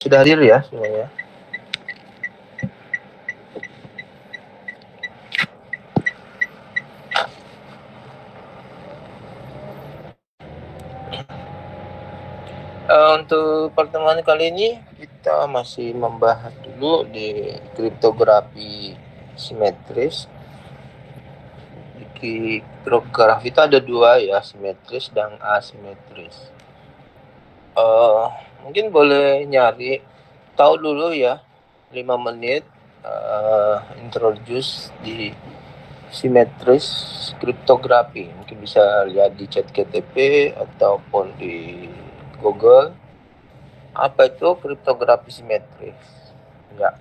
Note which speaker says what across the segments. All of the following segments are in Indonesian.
Speaker 1: Sudah hadir ya semuanya? Untuk pertemuan kali ini kita masih membahas dulu di kriptografi simetris. Di kriptografi itu ada dua ya, simetris dan asimetris. Mungkin boleh nyari tahu dulu ya 5 menit introduce di simetris kriptografi. Mungkin bisa lihat di ChatGPT ataupun di Google. Apa itu kriptografi simetris? Ya.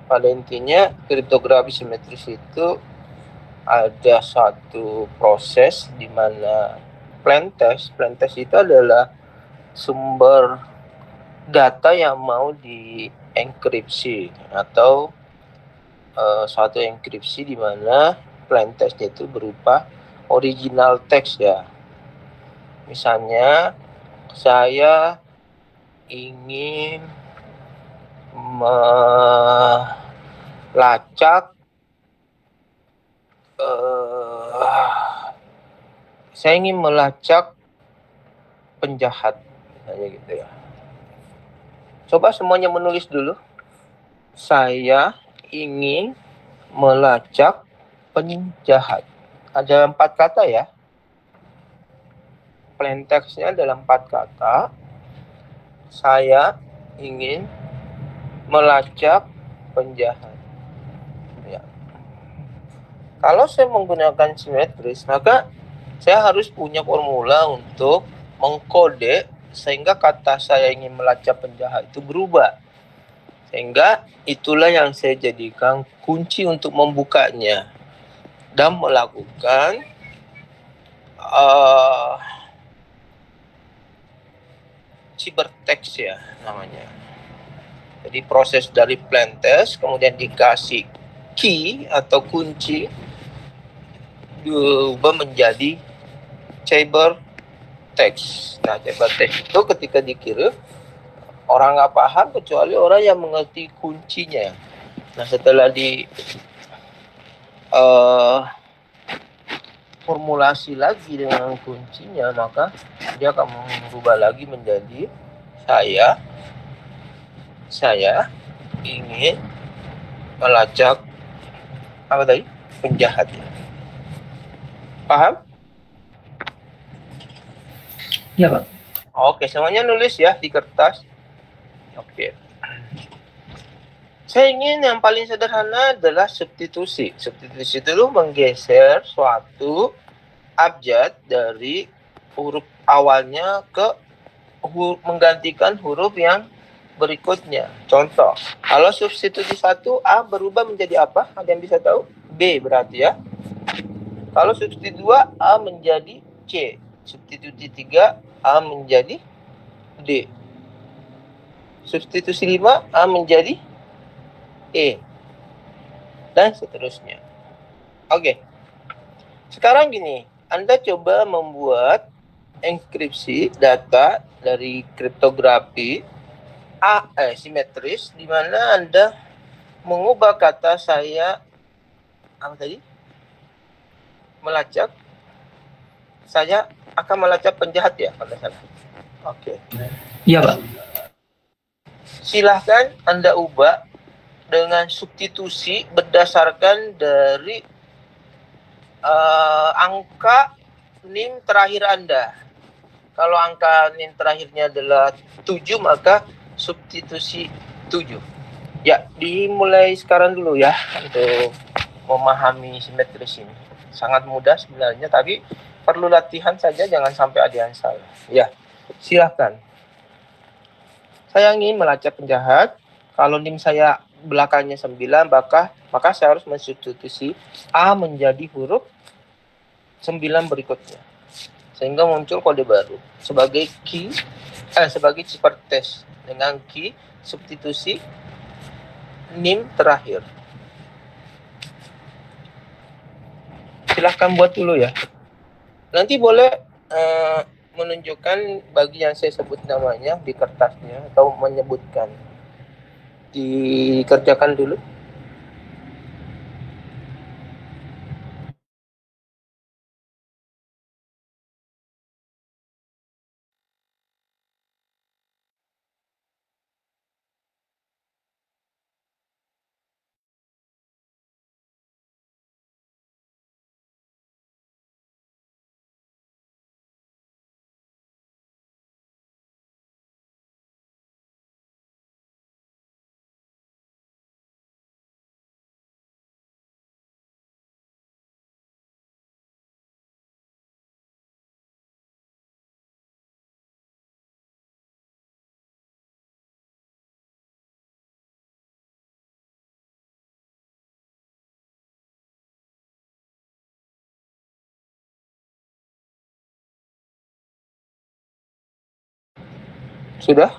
Speaker 1: Pada intinya kriptografi simetris itu ada satu proses di mana plain text itu adalah sumber data yang mau dienkripsi atau suatu enkripsi di mana plain text itu berupa original text ya. Misalnya saya ingin melacak penjahat, misalnya gitu ya. Coba semuanya menulis dulu. Saya ingin melacak penjahat. Ada 4 kata ya. Plain text-nya dalam 4 kata. Saya ingin melacak penjahat. Ya. Kalau saya menggunakan simetris, maka saya harus punya formula untuk mengkode sehingga kata saya ingin melacak penjahat itu berubah. Sehingga itulah yang saya jadikan kunci untuk membukanya dan melakukan cybertext ya namanya. Jadi proses dari plain text kemudian dikasih key atau kunci diubah menjadi cybertext. Nah, cybertext itu ketika dikirim orang nggak paham kecuali orang yang mengerti kuncinya. Nah, setelah di formulasi lagi dengan kuncinya, maka dia akan merubah lagi menjadi saya ingin melacak apa tadi? Penjahat. Paham?
Speaker 2: Ya, Pak.
Speaker 1: Oke, semuanya nulis ya di kertas. Oke. Saya ingin yang paling sederhana adalah substitusi. Substitusi itu menggeser suatu abjad dari huruf awalnya ke menggantikan huruf yang berikutnya. Contoh, kalau substitusi 1 A berubah menjadi apa? Ada yang bisa tahu? B berarti ya. Kalau substitusi 2 A menjadi C. Substitusi 3 A menjadi D. Substitusi 5 A menjadi E. Dan seterusnya. Oke. Sekarang gini, Anda coba membuat enkripsi data dari kriptografi simetris di mana Anda mengubah kata saya apa tadi? Melacak. Saya akan melacak penjahat ya pada sana. Oke.
Speaker 2: Iya, Pak.
Speaker 1: Silahkan Anda ubah dengan substitusi berdasarkan dari angka NIM terakhir Anda. Kalau angka NIM terakhirnya adalah 7, maka substitusi 7. Ya, dimulai sekarang dulu ya untuk memahami simetris ini. Sangat mudah sebenarnya, tapi perlu latihan saja, jangan sampai ada yang salah. Ya, silahkan. Saya ingin melacak penjahat. Kalau NIM saya belakangnya 9, maka saya harus mensubstitusi A menjadi huruf 9 berikutnya. Sehingga muncul kode baru sebagai key sebagai ciphertext dengan key substitusi NIM terakhir. Silahkan buat dulu ya. Nanti boleh menunjukkan bagi yang saya sebut namanya di kertasnya atau menyebutkan. Dikerjakan dulu. Sudah?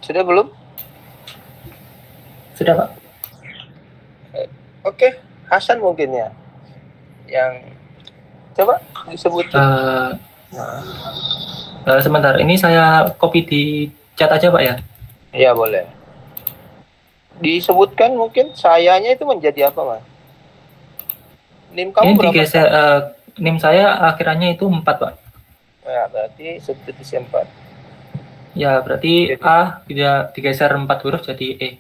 Speaker 1: Sudah belum?
Speaker 2: Sudah, Pak.
Speaker 1: Oke, Hasan mungkin ya. Yang coba disebutin.
Speaker 2: Sebentar, ini saya copy di chat aja, Pak ya?
Speaker 1: Iya, boleh. Disebutkan mungkin sayanya itu menjadi apa, Mas? NIM kamu
Speaker 2: Ini
Speaker 1: berapa?
Speaker 2: digeser, NIM saya akhirannya itu 4, Pak.
Speaker 1: Ya, berarti substitusi 4.
Speaker 2: Ya, berarti
Speaker 1: Jadi,
Speaker 2: A digeser 4 huruf jadi E.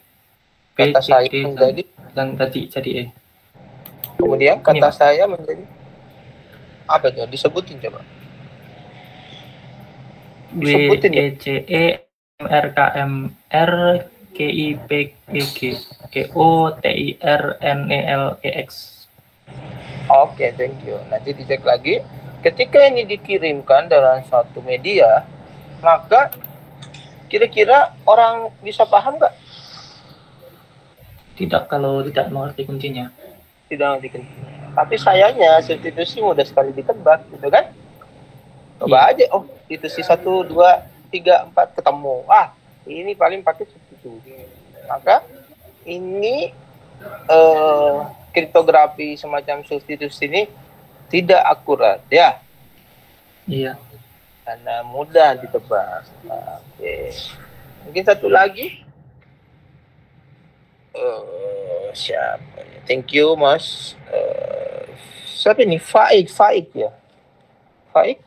Speaker 2: B,
Speaker 1: kata
Speaker 2: C,
Speaker 1: saya
Speaker 2: D,
Speaker 1: menjadi,
Speaker 2: dan tadi jadi E.
Speaker 1: kemudian
Speaker 2: Ini,
Speaker 1: kata
Speaker 2: Pak.
Speaker 1: saya menjadi apa itu? Disebutin coba.
Speaker 2: B,
Speaker 1: Disebutin ya.
Speaker 2: E, C, E, M, R, K, M, R, K, I, P, E, G, K, O, T, I, R, N, E, L, E, X.
Speaker 1: Oke, thank you. Nanti dicek lagi. Ketika ini dikirimkan dalam suatu media, maka kira-kira orang bisa paham nggak?
Speaker 2: Tidak kalau tidak mengerti kuncinya.
Speaker 1: Tidak dikenal. Tapi sayangnya substitusi mudah sekali ditebak, gitu kan? Coba aja, oh substitusi 1, 2, 3, 4 ketemu. Ah, ini paling pakai substitusi. Maka ini kriptografi semacam substitusi ini tidak akurat, ya.
Speaker 2: Iya.
Speaker 1: Karena mudah ditebak. Oke. Mungkin satu lagi. Siapa? Thank you, Mas. Siapa ini? Faik ya. Faik.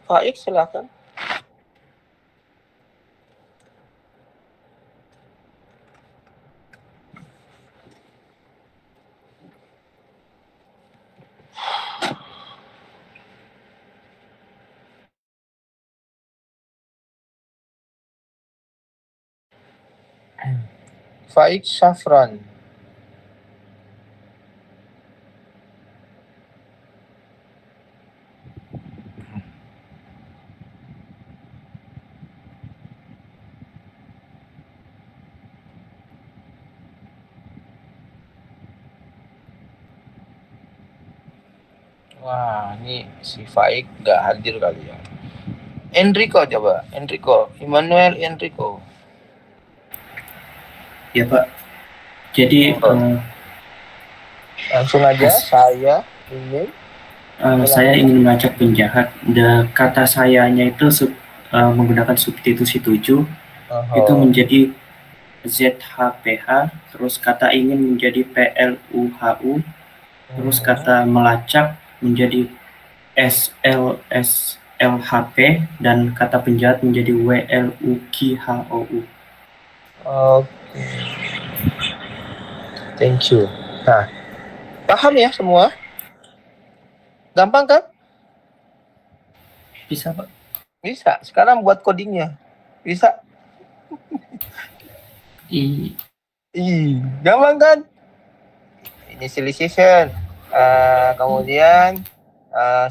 Speaker 1: Faik, silakan. Faik Safran. Wah, ini si Faik nggak hadir kali ya. Enrico coba, Immanuel Enrico.
Speaker 3: Ya Pak. Jadi
Speaker 1: langsung aja saya
Speaker 3: ingin mengajak penjahat. Kata sayanya itu menggunakan substitusi 7 itu menjadi ZHPH, terus kata ingin menjadi PLUHU, terus kata melacak menjadi SLSLHP, dan kata penjahat menjadi WLUKHOU.
Speaker 1: Oke. Thank you. Nah, paham ya semua? Gampang kan?
Speaker 2: Bisa, Pak.
Speaker 1: Bisa. Sekarang buat codingnya. Bisa. Gampang kan? Initialization. Kemudian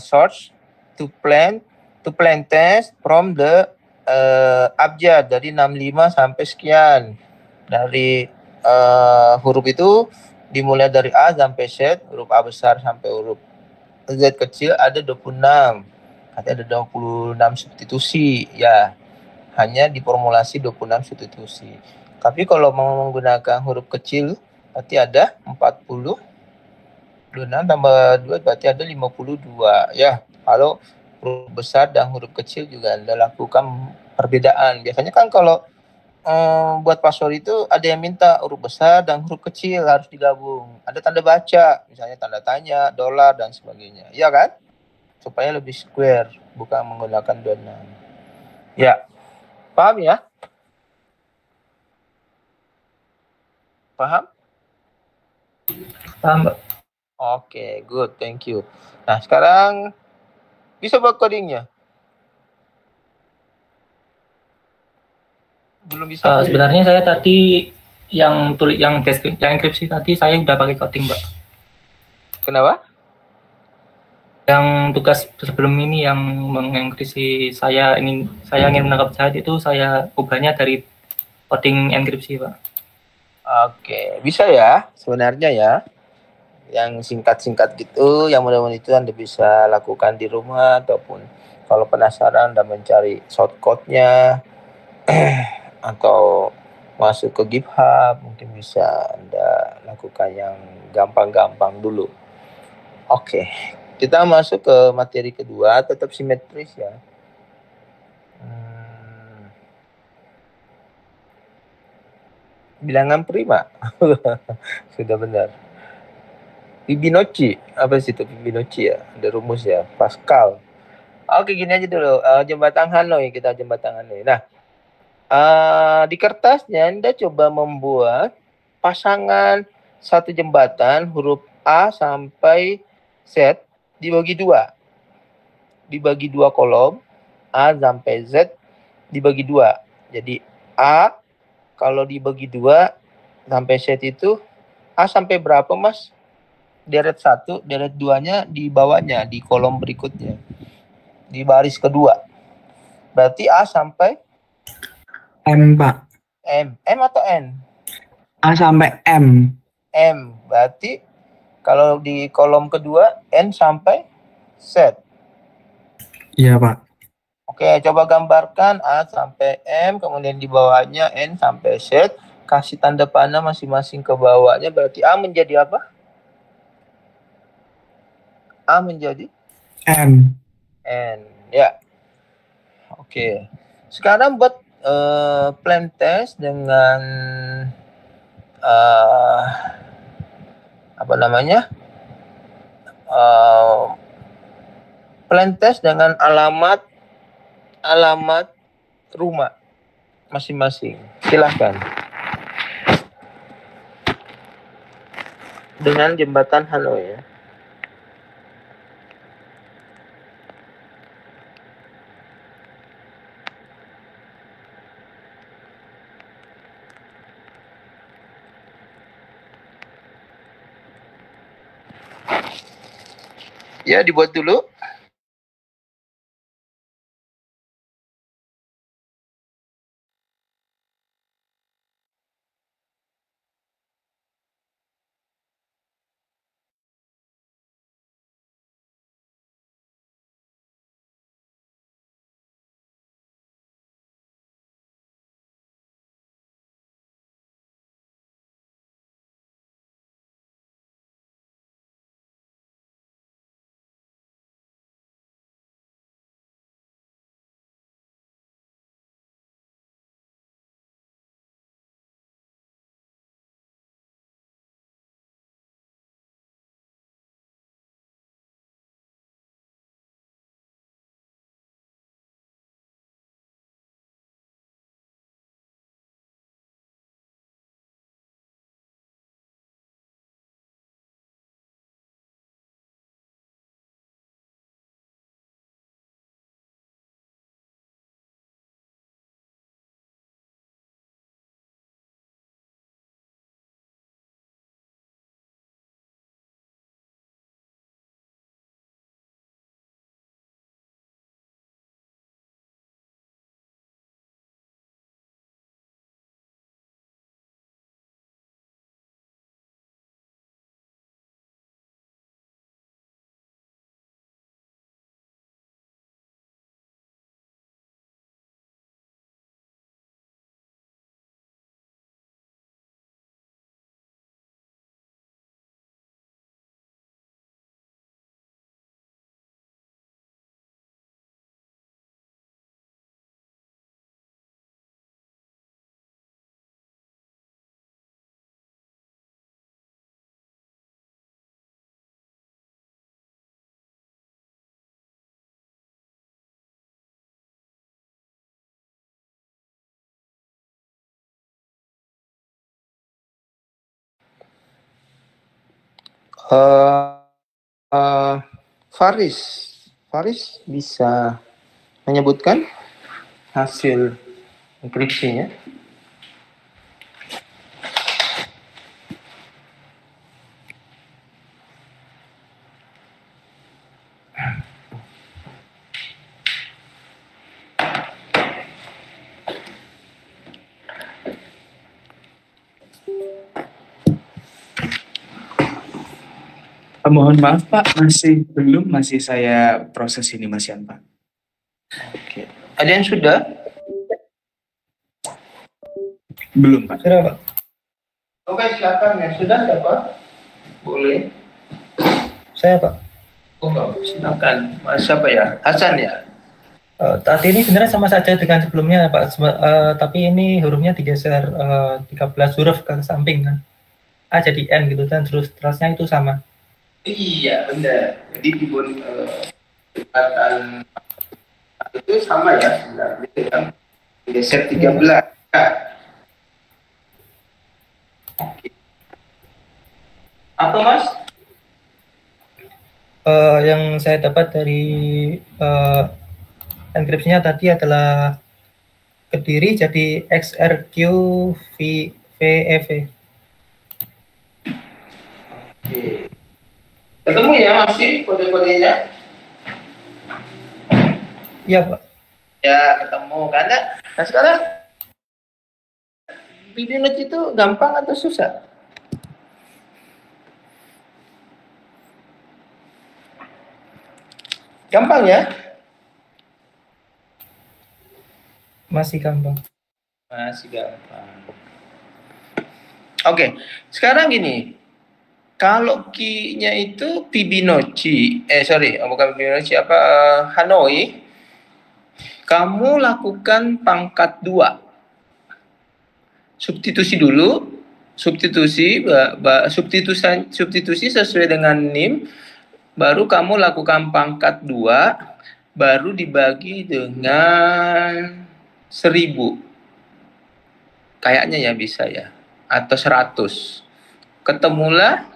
Speaker 1: source to plan test from the abjad dari 65 sampai sekian. Dari huruf itu dimulai dari A sampai Z, huruf A besar sampai huruf Z kecil ada 26. Ada 26 substitusi ya. Hanya diformulasi 26 substitusi. Tapi kalau mau menggunakan huruf kecil, berarti ada 40. 26 tambah 2 berarti ada 52. Ya, kalau huruf besar dan huruf kecil juga Anda lakukan perbedaan. Biasanya kan kalau buat password itu ada yang minta huruf besar dan huruf kecil harus digabung. Ada tanda baca, misalnya tanda tanya, dolar, dan sebagainya. Iya kan? Supaya lebih square, bukan menggunakan 26. Ya, paham ya? Paham?
Speaker 2: Paham, Mbak?
Speaker 1: Oke, good, thank you. Nah, sekarang bisa buat codingnya? Belum bisa.
Speaker 2: Sebenarnya saya tadi yang enkripsi tadi saya udah pakai coding, Mbak.
Speaker 1: Kenapa?
Speaker 2: Yang tugas sebelum ini yang mengenkripsi saya ingin menangkap jahat itu saya ubahnya dari coding enkripsi, Pak.
Speaker 1: Oke, bisa ya sebenarnya ya. Yang singkat-singkat gitu, yang mudah-mudahan itu Anda bisa lakukan di rumah ataupun kalau penasaran dan mencari shortcode-nya atau masuk ke GitHub, mungkin bisa Anda lakukan yang gampang-gampang dulu. Oke, kita masuk ke materi kedua, tetap simetris ya. Bilangan prima. Sudah benar. Fibonacci, apa sih itu Fibonacci ya? Ada rumus ya, Pascal. Oke, gini aja dulu. Jembatan Hanoi, kita jembatan Hanoi. Nah, di kertasnya Anda coba membuat pasangan satu jembatan huruf A sampai Z dibagi dua. Dibagi dua kolom, A sampai Z dibagi dua. Jadi A kalau dibagi dua sampai Z itu A sampai berapa, Mas? Deret 1, deret 2-nya di bawahnya, di kolom berikutnya. Di baris kedua. Berarti A sampai?
Speaker 4: M, Pak.
Speaker 1: M atau N?
Speaker 4: A sampai M.
Speaker 1: M. Berarti kalau di kolom kedua, N sampai Z.
Speaker 4: Iya, Pak.
Speaker 1: Oke, coba gambarkan A sampai M, kemudian di bawahnya N sampai Z. Kasih tanda panah masing-masing ke bawahnya, berarti A menjadi apa? A menjadi
Speaker 4: N.
Speaker 1: N. Ya. Oke. Sekarang buat plan test dengan apa namanya? Plan test dengan alamat rumah masing-masing. Silahkan. Dengan jembatan Hanoi ya. Ya, dibuat dulu. Eh, eh, Faris, Faris bisa menyebutkan hasil enkripsinya?
Speaker 5: Mohon maaf Pak, masih saya proses ini Mas Yan Pak.
Speaker 1: Oke. Ada yang sudah?
Speaker 5: Belum Pak.
Speaker 2: Sudah, Pak.
Speaker 1: Oke, silakan. Yang sudah siapa? Boleh.
Speaker 2: Saya, Pak.
Speaker 1: Oh, enggak. Silakan. Mas siapa ya? Hasan ya?
Speaker 2: Tadi ini sebenarnya sama saja dengan sebelumnya, Pak. Tapi ini hurufnya digeser 13 huruf ke samping kan. A jadi N gitu dan terusnya itu sama.
Speaker 1: Iya, benar. Jadi dibuat kekuatan itu sama ya sebenarnya dengan geser 13. Ya. Apa Mas?
Speaker 2: Yang saya dapat dari enkripsinya tadi adalah Kediri jadi XRQ VEV.
Speaker 1: Oke. Ketemu ya masih kode-kodenya?
Speaker 2: Iya, Pak.
Speaker 1: Ya, ketemu karena nah sekarang video note itu gampang atau susah? Gampang ya?
Speaker 2: Masih gampang.
Speaker 1: Masih gampang. Oke, sekarang gini. Kalau key-nya itu Fibonacci, bukan Fibonacci, Hanoi, kamu lakukan pangkat 2. Substitusi dulu, substitusi sesuai dengan NIM, baru kamu lakukan pangkat 2, baru dibagi dengan 1000. Kayaknya ya bisa ya, atau 100. Ketemulah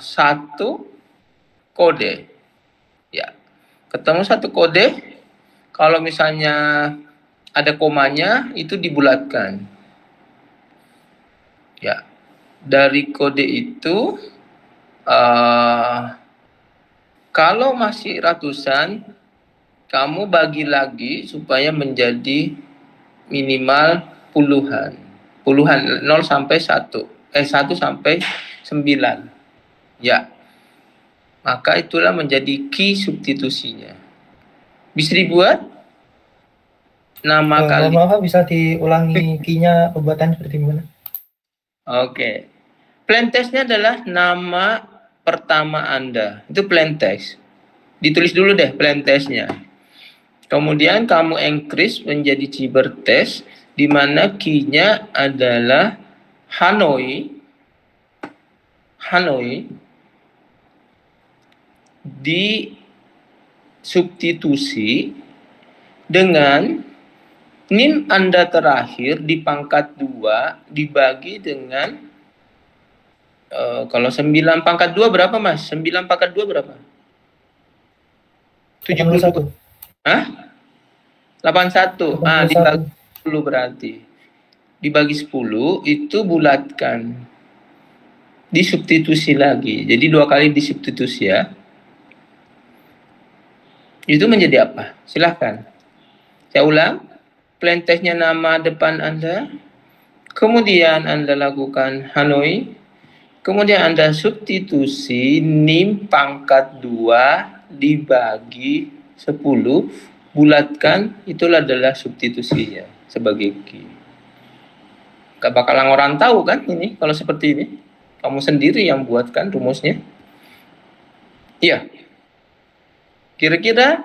Speaker 1: satu kode, ya. Ketemu satu kode. Kalau misalnya ada komanya, itu dibulatkan. Ya, dari kode itu, kalau masih ratusan, kamu bagi lagi supaya menjadi minimal puluhan. Puluhan 0 sampai 1. 1 sampai 9. Ya. Maka itulah menjadi key substitusinya. Bisa dibuat nama kali.
Speaker 2: Maaf, bisa diulangi key-nya pembuatan seperti mana?
Speaker 1: Oke. Plain text-nya adalah nama pertama Anda. Itu plain text. Ditulis dulu deh plain text-nya. Kemudian kamu encrypt menjadi cybertext di mana key-nya adalah Hanoi disubstitusi dengan NIM Anda terakhir di pangkat 2 dibagi dengan kalau 9 pangkat 2 berapa Mas? 9 pangkat 2 berapa?
Speaker 2: 71.
Speaker 1: Hah? 81. Dibagi 10 berarti. Dibagi 10 itu bulatkan. Disubstitusi lagi. Jadi 2 kali disubstitusi ya. Itu menjadi apa? Silahkan. Saya ulang. Plain text-nya nama depan Anda. Kemudian Anda lakukan Hanoi. Kemudian Anda substitusi NIM pangkat 2 dibagi 10. Bulatkan. Itulah adalah substitusinya sebagai key. Gak bakalan orang tahu kan ini kalau seperti ini. Kamu sendiri yang buatkan rumusnya. Iya. Kira-kira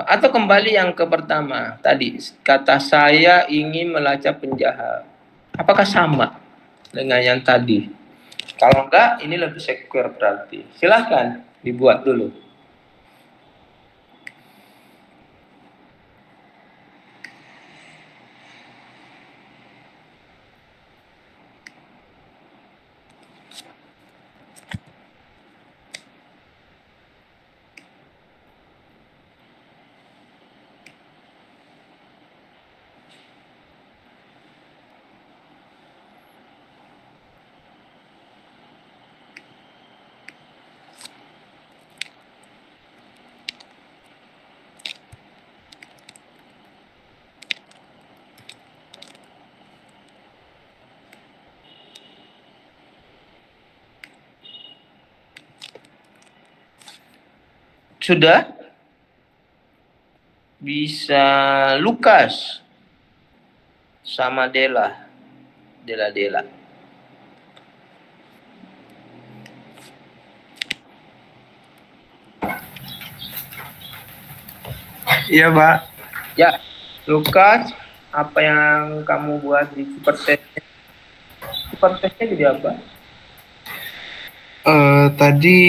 Speaker 1: atau kembali yang ke pertama tadi, kata saya ingin melacak penjahat. Apakah sama dengan yang tadi? Kalau enggak, ini lebih secure berarti. Silahkan dibuat dulu. Sudah? Bisa Lukas sama Dela. Dela.
Speaker 4: Iya, Pak.
Speaker 1: Ya, Lukas, apa yang kamu buat di super test? Super testnya jadi apa?
Speaker 4: Tadi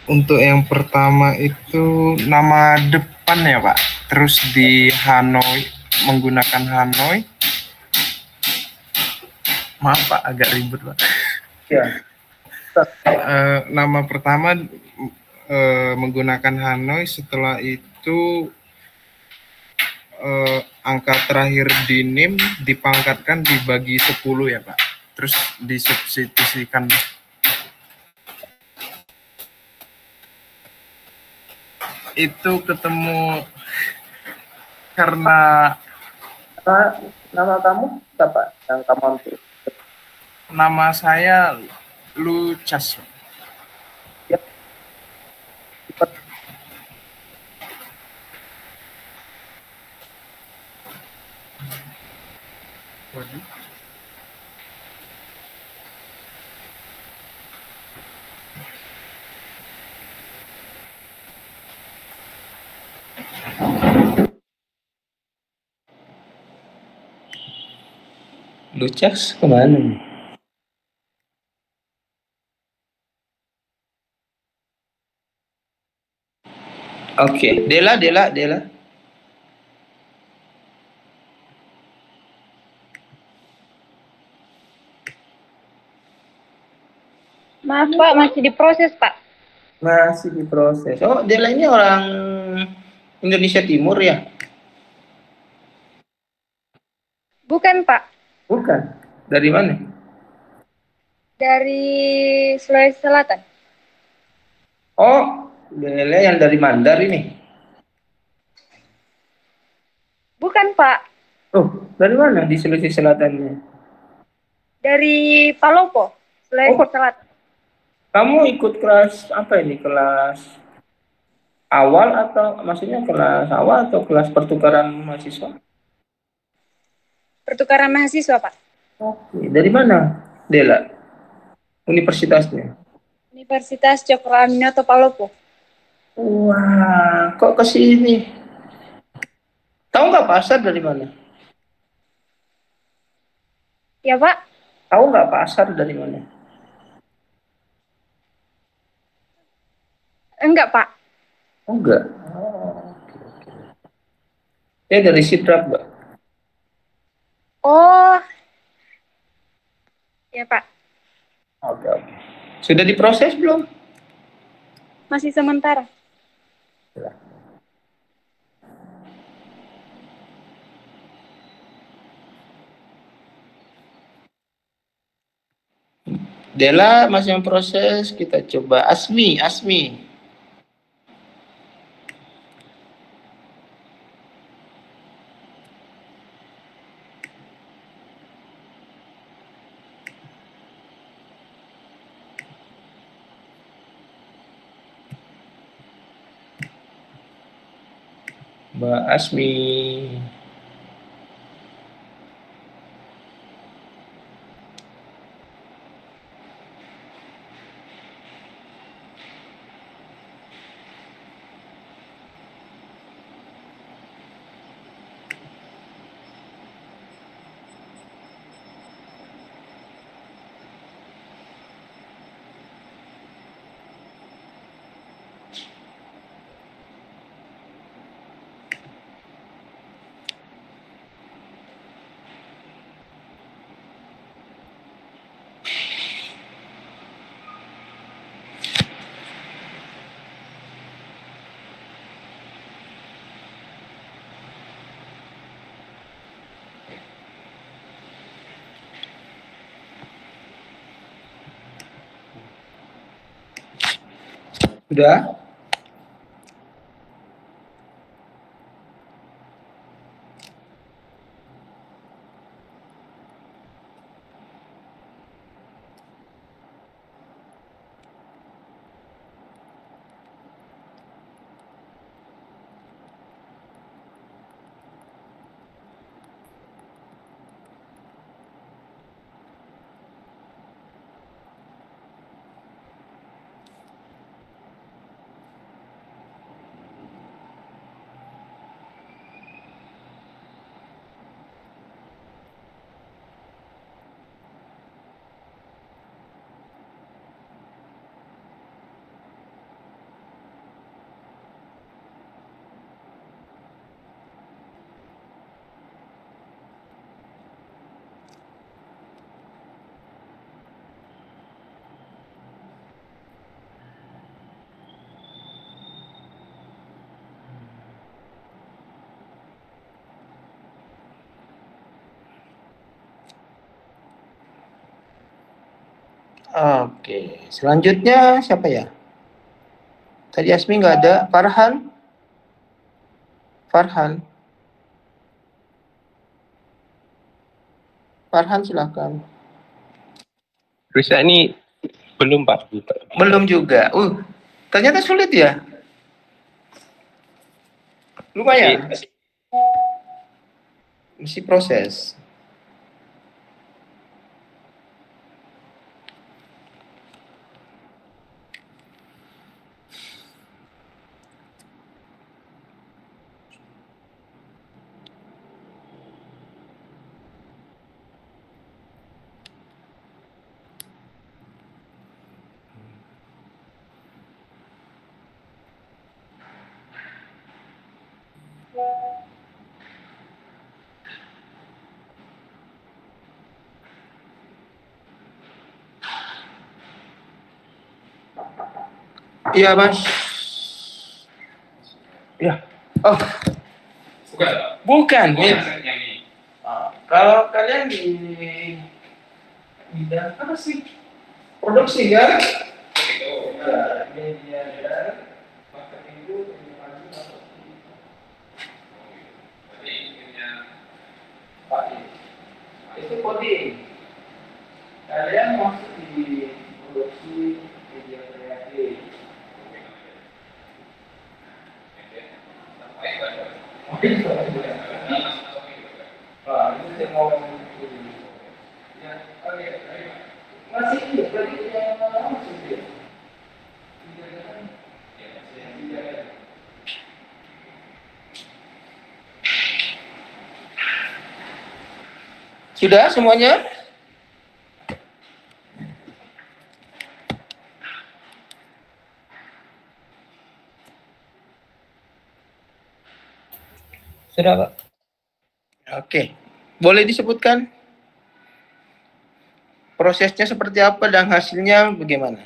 Speaker 4: untuk yang pertama itu nama depan ya, Pak. Terus di Hanoi, menggunakan Hanoi. Maaf, Pak, agak ribet, Pak.
Speaker 1: Ya.
Speaker 4: Nama pertama menggunakan Hanoi, setelah itu angka terakhir di NIM dipangkatkan dibagi 10 ya, Pak. Terus disubstitusikan. Itu ketemu karena
Speaker 1: Nama kamu siapa yang kamu ambil?
Speaker 4: nama saya Lucas.
Speaker 1: Ya. Lucas kemana? Oke, Dela.
Speaker 6: Maaf Pak, masih diproses Pak.
Speaker 1: Masih diproses. Oh, Dela ini orang Indonesia Timur ya?
Speaker 6: Bukan Pak,
Speaker 1: Bukan. Dari mana?
Speaker 6: dari Sulawesi Selatan.
Speaker 1: Oh, Dela yang dari Mandar ini.
Speaker 6: Bukan Pak,
Speaker 1: Oh, dari mana di Sulawesi Selatannya?
Speaker 6: dari Palopo, Sulawesi Selatan.
Speaker 1: Kamu ikut kelas apa ini? Kelas awal atau maksudnya kelas awal atau kelas pertukaran mahasiswa?
Speaker 6: Pertukaran mahasiswa Pak.
Speaker 1: Oke, dari mana, Dela? Universitasnya?
Speaker 6: Universitas Cokro Aminoto Palopo.
Speaker 1: Wah, kok ke sini? Tahu nggak pasar dari mana?
Speaker 6: Ya Pak,
Speaker 1: Tahu nggak pasar dari mana?
Speaker 6: enggak Pak.
Speaker 1: Oh, enggak. Oh, oke. Saya dari Sidrap, Mbak.
Speaker 6: Oh, ya Pak,
Speaker 1: Oke. Sudah diproses belum?
Speaker 6: masih sementara.
Speaker 1: Dela masih yang proses, kita coba Asmi. Mbak Asmi. Sudah? Oke, selanjutnya siapa ya? Tadi Asmi nggak ada. Farhan. Farhan silakan.
Speaker 7: Rusak ini belum Pak.
Speaker 1: Belum juga. Ternyata sulit ya. Lumayan. Mesti proses. Iya, Mas. Ya. Oh. Bukan. Kalau kalian di bidang apa sih? Produksi kan? Ya, media dan marketing itu itu coding. Kalian masuk di produksi media kreatif. Ini saya mau masih berarti sudah semuanya?
Speaker 2: Sudah, Pak.
Speaker 1: Oke. Boleh disebutkan prosesnya seperti apa dan hasilnya bagaimana?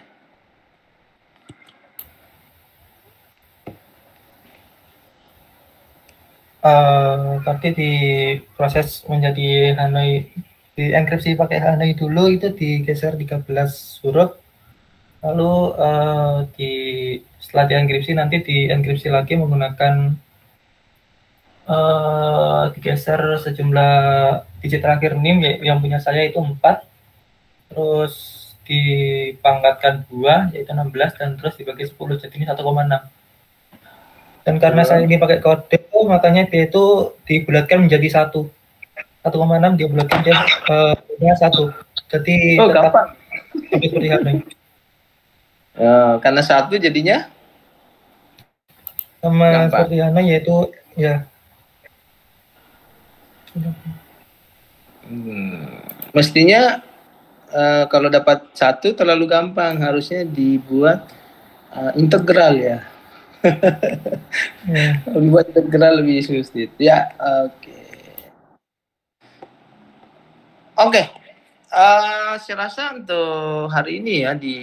Speaker 2: Tadi di proses menjadi Hanoi, di enkripsi pakai Hanoi dulu itu digeser 13 huruf, lalu setelah dienkripsi nanti dienkripsi lagi menggunakan digeser sejumlah digit terakhir NIM yang punya saya itu 4, terus dipangkatkan 2 yaitu 16 dan terus dibagi 10 jadi ini 1,6. Dan karena saya ini pakai kode makanya dia itu dibulatkan menjadi 1,6 dia bulatkan dia 1. Jadi
Speaker 1: gampang.
Speaker 2: Seperti apa?
Speaker 1: Karena 1 jadinya
Speaker 2: sama seperti Hana yaitu ya.
Speaker 1: Mestinya kalau dapat 1 terlalu gampang, harusnya dibuat integral ya. Dibuat integral lebih sulit ya. Oke. Saya rasa untuk hari ini ya di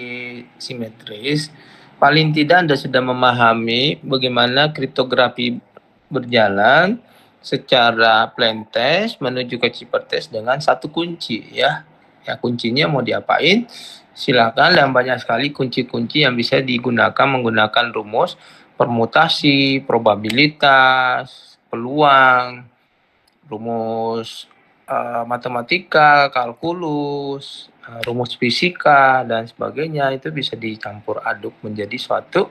Speaker 1: simetris paling tidak Anda sudah memahami bagaimana kriptografi berjalan secara plain text menuju ke ciphertext dengan satu kunci ya. Ya kuncinya mau diapain? Silakan, dan banyak sekali kunci-kunci yang bisa digunakan menggunakan rumus permutasi, probabilitas, peluang, rumus matematika, kalkulus, rumus fisika dan sebagainya. Itu bisa dicampur aduk menjadi suatu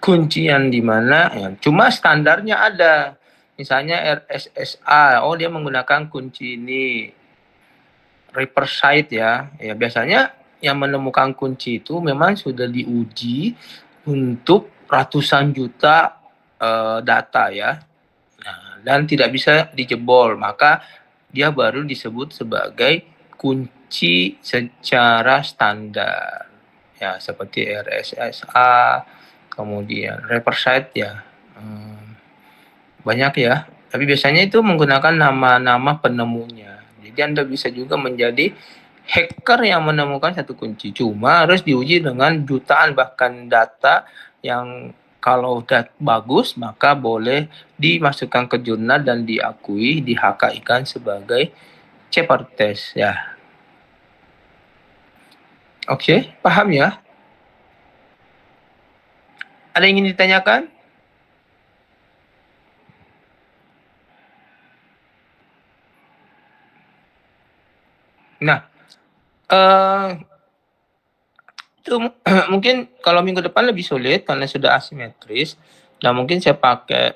Speaker 1: kuncian di mana ya, cuma standarnya ada. Misalnya RSSA, dia menggunakan kunci ini. Riverside ya. Ya biasanya yang menemukan kunci itu memang sudah diuji untuk ratusan juta data ya. Nah, dan tidak bisa dijebol, maka dia baru disebut sebagai kunci secara standar. Ya, seperti RSSA, kemudian Riverside ya. Banyak ya, tapi biasanya itu menggunakan nama-nama penemunya. Jadi Anda bisa juga menjadi hacker yang menemukan satu kunci. Cuma harus diuji dengan jutaan bahkan data yang kalau udah bagus maka boleh dimasukkan ke jurnal dan diakui, di-HKI-kan sebagai ciphertext ya. Oke, paham ya? Ada yang ingin ditanyakan? Nah, itu mungkin kalau minggu depan lebih sulit karena sudah asimetris. Nah, mungkin saya pakai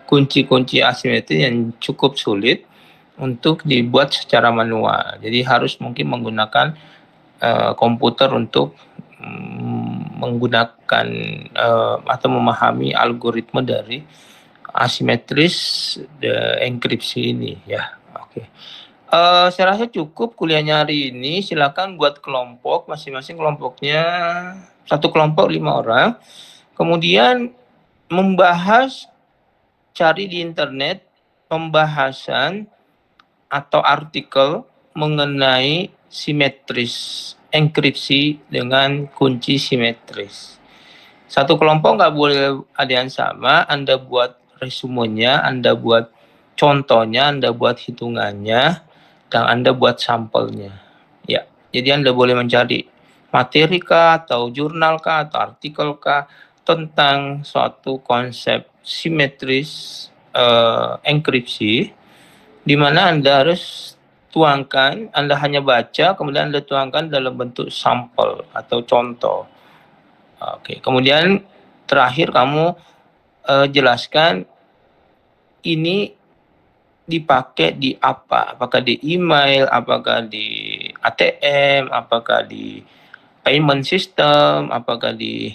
Speaker 1: kunci-kunci asimetris yang cukup sulit untuk dibuat secara manual. Jadi harus mungkin menggunakan komputer untuk menggunakan atau memahami algoritma dari asimetris enkripsi ini ya. Oke. Saya rasa cukup kuliahnya hari ini. Silakan buat kelompok, masing-masing kelompoknya satu kelompok 5 orang. Kemudian membahas, cari di internet pembahasan atau artikel mengenai simetris, enkripsi dengan kunci simetris. Satu kelompok nggak boleh ada yang sama. Anda buat resumenya, Anda buat contohnya, Anda buat hitungannya, dan Anda buat sampelnya. Ya, jadi Anda boleh mencari materi kah, atau jurnal kah, atau artikel kah tentang suatu konsep simetris enkripsi, di mana Anda harus tuangkan, Anda hanya baca, kemudian Anda tuangkan dalam bentuk sampel atau contoh. Oke, kemudian terakhir kamu jelaskan ini dipakai di apa? Apakah di email, apakah di ATM, apakah di payment system, apakah di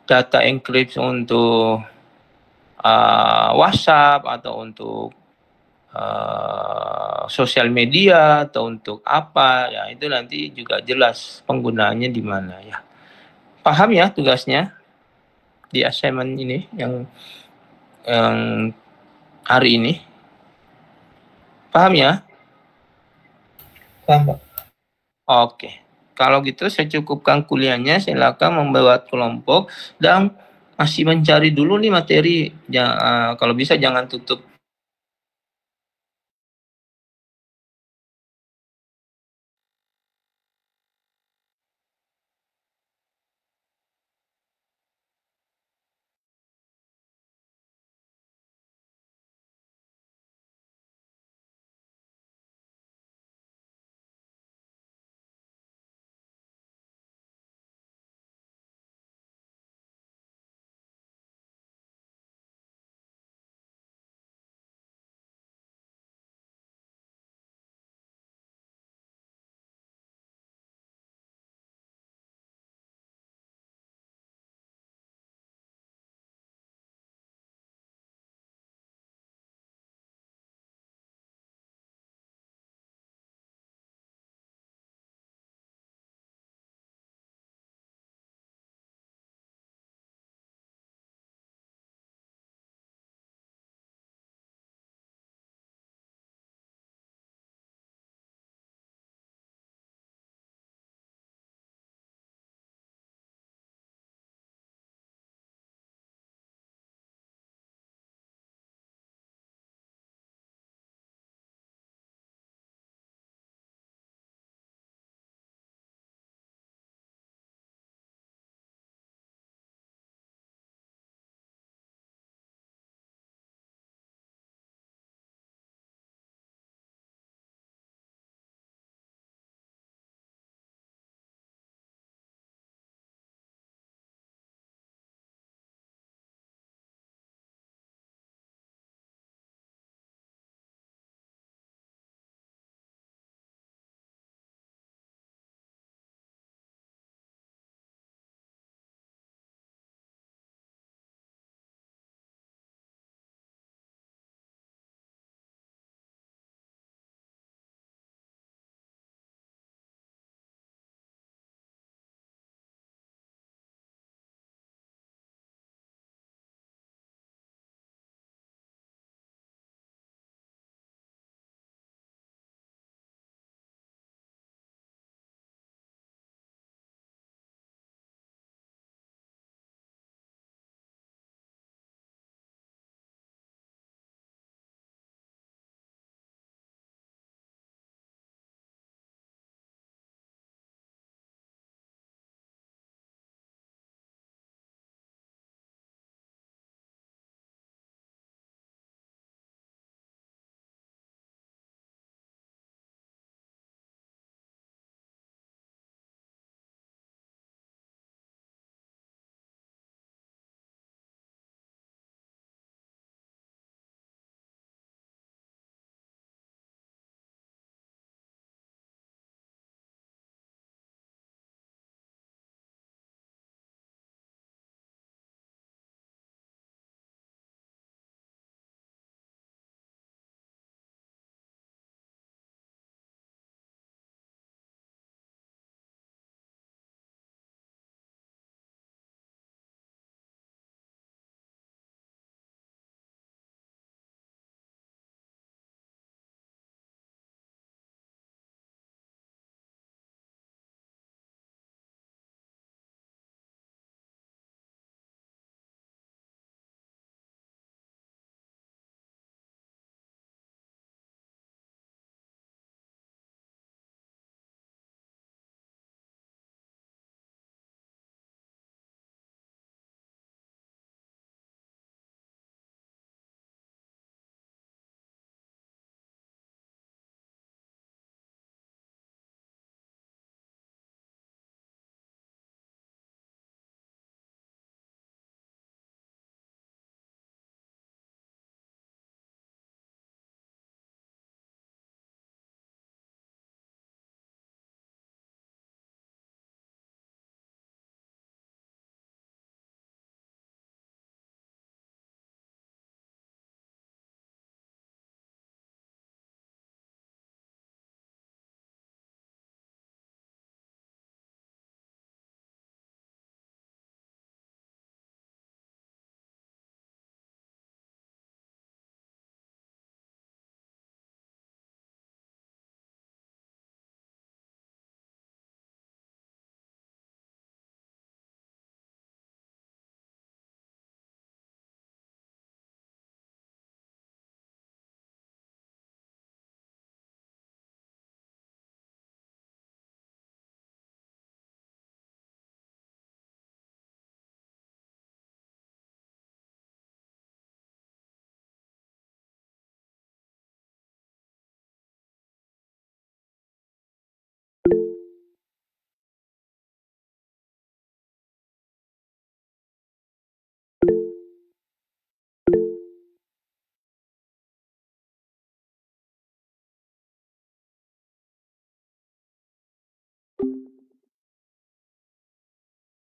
Speaker 1: data encrypt untuk WhatsApp atau untuk sosial media atau untuk apa ya, itu nanti juga jelas penggunaannya di mana ya. Paham ya tugasnya di assignment ini yang hari ini? Paham ya?
Speaker 2: Paham, Pak.
Speaker 1: Oke. Kalau gitu saya cukupkan kuliahnya, silakan membuat kelompok dan masih mencari dulu nih materi. Kalau bisa jangan tutup